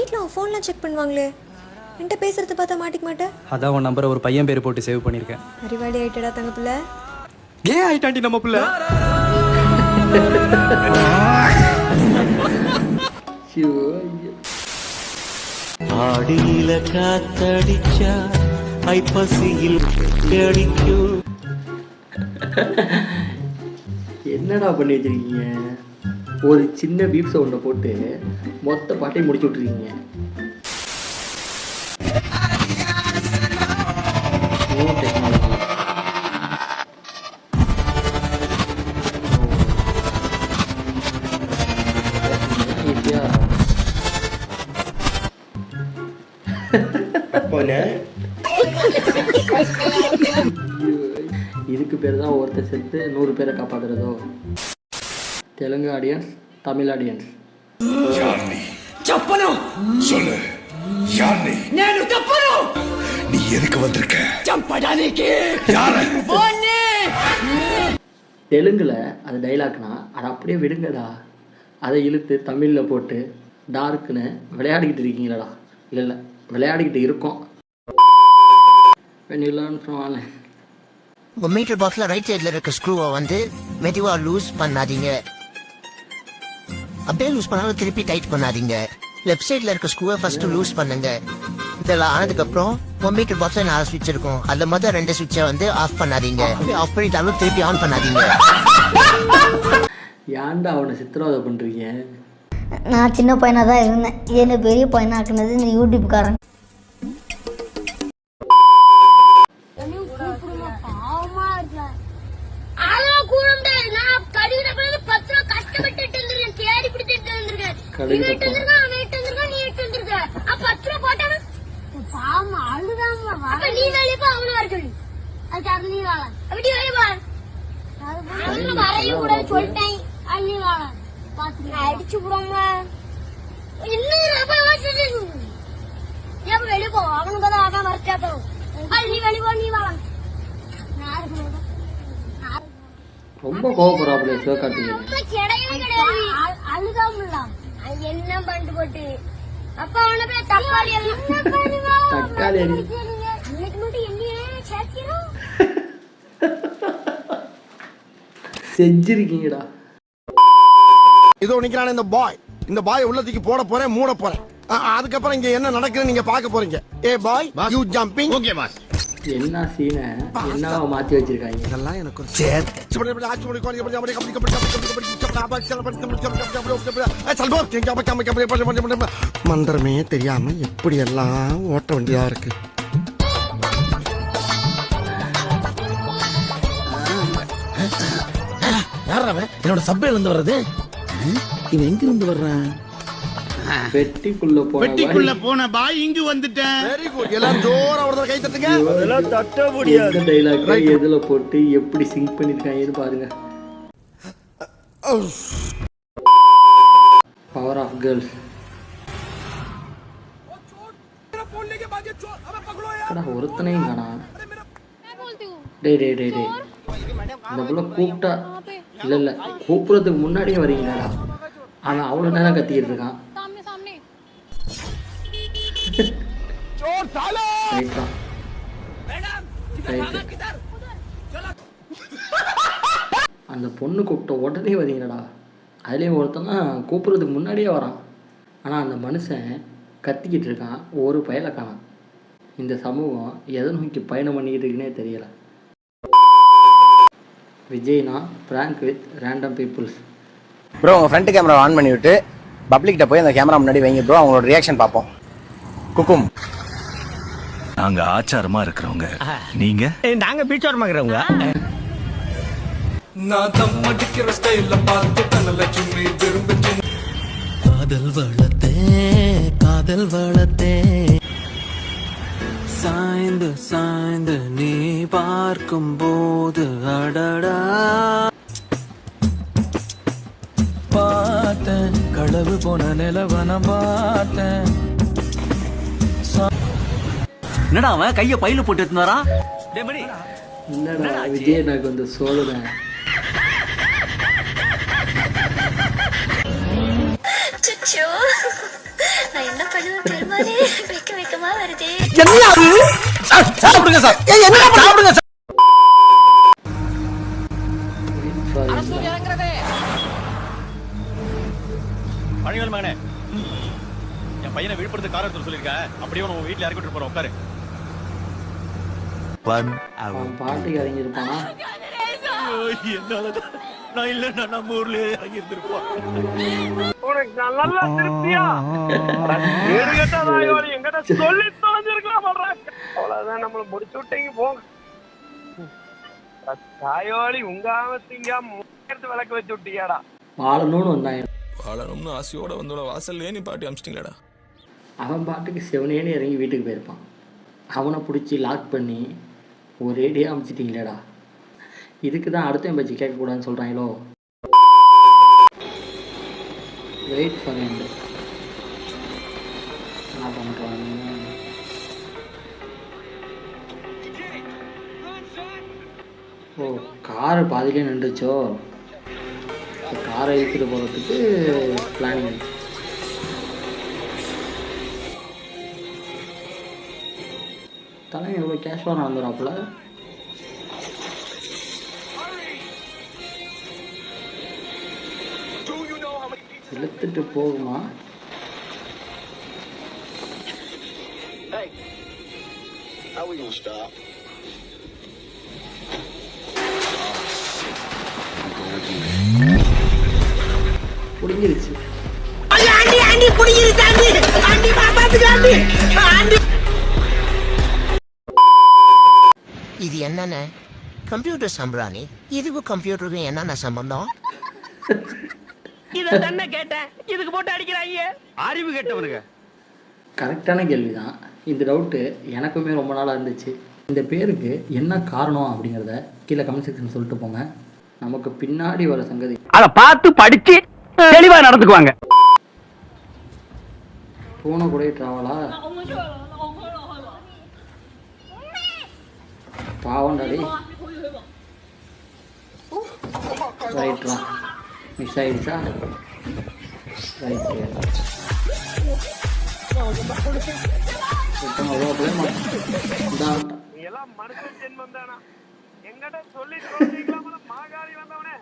நைட்லாம் ஃபோன்லாம் செக் பண்ணுவாங்களே, என்கிட்ட பேசுறது பார்த்தா மாட்டிக்க மாட்டேன். அதான் உன் நம்பரை ஒரு பையன் பேர் போட்டு சேவ் பண்ணியிருக்கேன். அறிவாளி ஆயிட்டடா தங்க பிள்ளை. ஏன் ஆயிட்டாண்டி நம்ம பிள்ளை? ஆடியில காத்தடிச்சா ஐப்பசியில் அடிக்கும். என்னடா பண்ணி வச்சிருக்கீங்க? ஒரு சின்ன பீப் சவுண்டை போட்டு மொத்த பாட்டையும் முடிச்சு விட்டுருக்கீங்க. டெக்னாலஜி இதுக்கு பேர் தான் ஒருத்தர் செத்து 100 பேரை காப்பாத்துறதோ? தெலுங்கு ஆடியன்ஸ், தமிழ் ஆடியன்ஸ், சொல்லு யார் நீ? నేను చెప్పను. நீ எதுக்கு வந்திருக்க? చంపడానికి. யாரு? தெலுங்குல அது டைலாக்னா அதை அப்படியே விடுங்கடா. அதை இழுத்து தமிழில் போட்டு டார்க்குன்னு விளையாடிக்கிட்டு இருக்கீங்களடா. இல்லை விளையாடிக்கிட்டு இருக்கோம். உங்கள் மீட்டர் பாக்ஸில் ரைட் சைடில் இருக்க ஸ்க்ரூவை வந்து மெதுவாக லூஸ் பண்ணாதீங்க. அப்படியே லூஸ் பண்ணாலும் திருப்பி டைட் பண்ணாதீங்க. லெஃப்ட் சைடில் இருக்க ஸ்க்ரூவை ஃபஸ்ட்டு லூஸ் பண்ணுங்க. இதெல்லாம் ஆனதுக்கப்புறம் உங்கள் மீட்டர் பாக்ஸில் 4 ஸ்விட்ச் இருக்கும். அதில் மொதல் 2 ஸ்விட்சை வந்து ஆஃப் பண்ணாதீங்க. ஆஃப் பண்ணிட்டாலும் திருப்பி ஆன் பண்ணாதீங்க. ஏன்டா அவனை சித்திரவதை பண்ணுறீங்க? நான் சின்ன பையனாக தான் இருந்தேன். என்ன பெரிய பையனாக்குனது இந்த யூடியூப்காரன். அடிச்சு வெளியே போ, அவனுக்கு தான் அதான் வரச்சாத்தரும். நீ வெளியே போ, நீ வாங்க. ரொம்ப கோவப்படுறாப்புல சிவகார்த்திகேயன். கிடையவே கிடையாது. அழுகாமல என்ன பண்ணிட்டு போட்டு அப்பா அவனை போய் தக்காளி தக்காளி இன்னைக்கு மட்டும் என்னையே சேர்க்கிறோம் செஞ்சிருக்கீங்கடா. இதோ நிக்கிறான இந்த பாய் உள்ளத்துக்கு போட போறேன், மூட போறேன். அதுக்கப்புறம் இங்க என்ன நடக்குதுன்னு நீங்க பார்க்க போறீங்க. Hey boy you jumping. Okay boss. என்ன சீனை என்னவா மாத்தி வச்சிருக்காங்க? இதெல்லாம் எனக்கு ஒரு சேர். மந்திரமே தெரியாம எப்படி எல்லாம் ஓட்ட வேண்டியதா இருக்கு. என்னோட சப்பையில இருந்து வர்றது. இவன் எங்க இருந்து வர்றான்? பெட்டிக்குள்ள போன பாய் இங்க வந்துட்டேன். Very good. எல்லாரும் ஜோரா ஒரு கை தட்டுங்க. அதெல்லாம் தட்ட முடியாது. டைலாக் எதுல போட்டு எப்படி சிங்க் பண்ணிருக்காங்கன்னு பாருங்க. Power of girls. ஒருத்தனையும் காணா. டேய் இந்த புள்ள கூப்பிட்டா இல்ல கூப்பிடுறதுக்கு முன்னாடியே வரீங்களாடா. அவன் அவ்வளவு நேரம் கத்திக்கிட்டு இருக்கான். அந்த பொண்ணு கூப்பிட்ட உடனே வரீங்கடா. அதுலேயும் ஒருத்தனா கூப்பிட்றதுக்கு முன்னாடியே வரான். ஆனால் அந்த மனுஷன் கத்திக்கிட்டு இருக்கான். ஒரு பயலை காணாம். இந்த சமூகம் எதை நோக்கி பயணம் பண்ணிக்கிட்டு இருக்குன்னே தெரியல. விஜய்னா prank with random peoples. Bro உங்கள் ஃப்ரண்ட் கேமரா ஆன் பண்ணி விட்டு பப்ளிக்கிட்ட போய் அந்த கேமரா முன்னாடி வைங்க ப்ரோ. அவங்களோட ரியாக்ஷன் பார்ப்போம். குக்கும். நாங்க ஆச்சாரமா இருக்கிறவங்க, நீங்க? நாங்க பீச்சாரமா இருக்கிறவங்க. நான் தம் அடிக்கிற ஸ்டைல்ல பார்த்து தனலட்சுமி விரும்பி காதல் வளத்தே சாய்ந்து சாய்ந்து நீ பார்க்கும் போது அடடா பார்த்தேன். களவு போன நிலவன பார்த்தேன். என்னடா அவன் கைய பையில போட்டு எடுத்துனாரா? இல்லடா விஜய் எனக்கு வந்து சோழுதான். நான் என்ன பண்ணுவேன் பெருமாளே, வெக்க வெக்கமா வருதே. சாப்பிடுங்க சார் சாப்பிடுங்க சார். பழனிவேல் மகனே, என் பையனை விழுப்புரத்து கார் எடுத்து சொல்லியிருக்கேன். அப்படியே உன் வீட்டுல இறக்கி விட்டு போறோம், உட்காரு. அவன் பாட்டுக்கு இறங்கியிருப்பானா? என்னாலதான் நான் இல்ல, நம்ம ஊர்லயே இறங்கி இருந்திருப்போம். அவ்வளவுதான், நம்மள முடிச்சு விட்டீங்க போங்க. தாயோலி உங்காமத்திங்க விளக்கு வச்சு விட்டீங்கடா. வாழணும்னு வந்தான். வாழணும்னு ஆசையோட வந்தோட வாசல்லே நீ பாட்டி அமிச்சிட்டீங்களா? அவன் பாட்டுக்கு செவனேன்னு இறங்கி வீட்டுக்கு போயிருப்பான். அவனை பிடிச்சி லாக் பண்ணி ஒரேடியாக அமிச்சிட்டிங்களேடா. இதுக்கு தான் அடுத்த பேச்சு கேட்கக்கூடாதுன்னு சொல்கிறாங்களோ. Wait for end. என்ன பண்ணுறாங்க? ஓ, காரு பாதியிலே நின்றுச்சோ. காரை இழுத்துட்டு போகிறதுக்கு பிளானிங். தலைமை எவ்வளோ கேஷுவாக நடந்துடுறாப்புல. இழுத்துட்டு போகுமா? புடிங்கிருச்சு. இது என்னென்ன கம்ப்யூட்டர் சம்பராணி? இதுக்கும் கம்ப்யூட்டருக்கும் என்னென்ன சம்பந்தம்? அறிவு கேட்டவனுங்க. கரெக்டான கேள்வி தான். இந்த டவுட்டு எனக்குமே ரொம்ப நாளாக இருந்துச்சு. இந்த பேருக்கு என்ன காரணம் அப்படிங்கிறத கீழே கமெண்ட் செக்ஷன் சொல்லிட்டு போங்க. நமக்கு பின்னாடி வர சங்கதி அதை பார்த்து படிச்சு தெளிவா நடந்துக்குவாங்க. பூனை கூட ட்ராவலா? பாவண்டாடி. ரைட்ரா, மிஸ் ஆயிடுச்சா? ரைட்டு எல்லாம் மனுஷன் ஜென்மம் தானா? எங்கிட்ட சொல்லி மாகாளி வந்தவனே